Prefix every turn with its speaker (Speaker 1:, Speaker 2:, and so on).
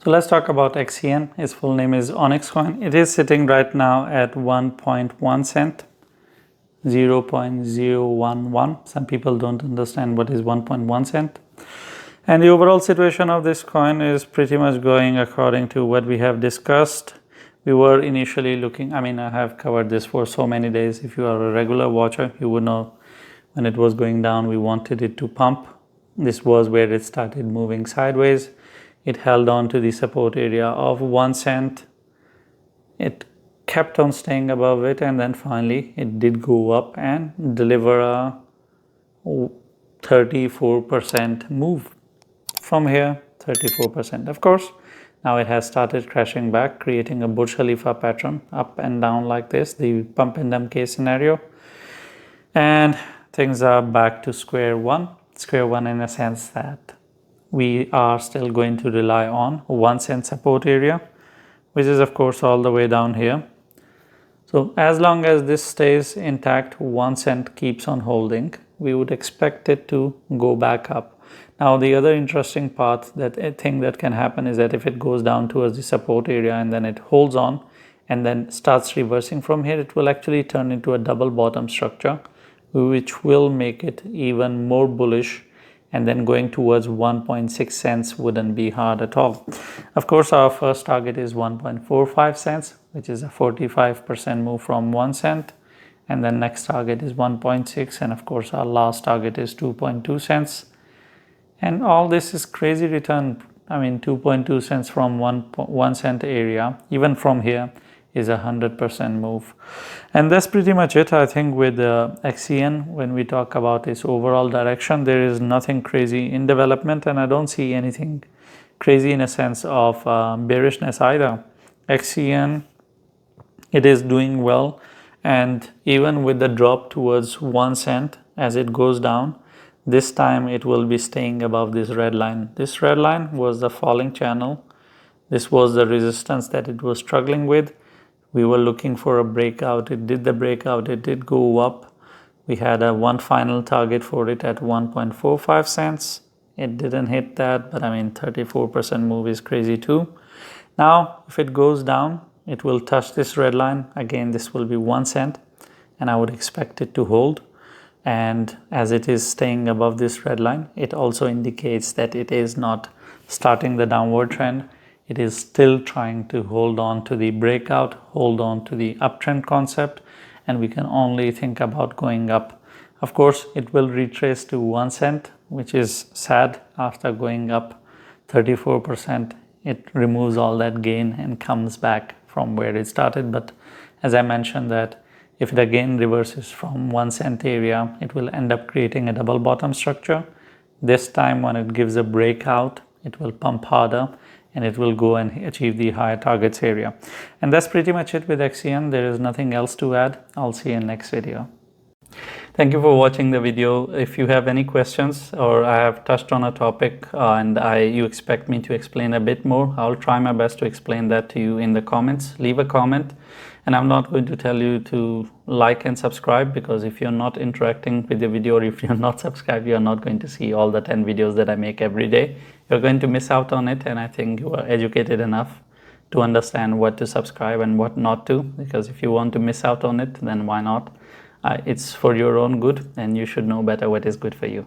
Speaker 1: So let's talk about XCN. Its full name is OnyxCoin. It is sitting right now at 1.1 cent, 0.011. Some people don't understand what is 1.1 cent. And the overall situation of this coin is pretty much going according to what we have discussed. We were initially looking, I have covered this for so many days. If you are a regular watcher, you would know when it was going down, we wanted it to pump. This was where it started moving sideways. It held on to the support area of 1 cent. It kept on staying above it, and then finally it did go up and deliver a 34% move. From here, 34%. Of course, now it has started crashing back, creating a Burj Khalifa pattern up and down like this, the pump and dump case scenario. And things are back to square one in a sense that we are still going to rely on 1 cent support area, which is of course all the way down here. So as long as this stays intact, 1 cent keeps on holding, we would expect it to go back up. Now the other interesting part, that a thing that can happen, is that if it goes down towards the support area and then it holds on and then starts reversing from here, it will actually turn into a double bottom structure, which will make it even more bullish, and then going towards 1.6 cents wouldn't be hard at all. Of course, our first target is 1.45 cents, which is a 45% move from 1 cent. And then next target is 1.6, and of course our last target is 2.2 cents. And all this is crazy return. 2.2 cents from 1 cent area, even from here, is 100% move. And that's pretty much it. I think with XCN, when we talk about its overall direction, there is nothing crazy in development, and I don't see anything crazy in a sense of bearishness either. XCN, it is doing well, and even with the drop towards 1 cent as it goes down, this time it will be staying above this red line. This red line was the falling channel. This was the resistance that it was struggling with. We were looking for a breakout. It did the breakout. It did go up. We had one final target for it at 1.45 cents. It didn't hit that, but 34% move is crazy too. Now, if it goes down, it will touch this red line. Again, this will be 1 cent, and I would expect it to hold. And as it is staying above this red line, it also indicates that it is not starting the downward trend. It is still trying to hold on to the breakout, hold on to the uptrend concept, and we can only think about going up. Of course, it will retrace to 1 cent, which is sad. After going up 34%, it removes all that gain and comes back from where it started. But as I mentioned, that if it again reverses from 1 cent area, it will end up creating a double bottom structure. This time when it gives a breakout, it will pump harder and it will go and achieve the higher targets area. And that's pretty much it with XCN. There is nothing else to add. I'll see you in next video. Thank you for watching the video. If you have any questions, or I have touched on a topic and you expect me to explain a bit more, I'll try my best to explain that to you in the comments. Leave a comment, and I'm not going to tell you to like and subscribe, because if you're not interacting with the video, or if you're not subscribed, you're not going to see all the 10 videos that I make every day. You're going to miss out on it, and I think you are educated enough to understand what to subscribe and what not to, because if you want to miss out on it, then why not? It's for your own good, and you should know better what is good for you.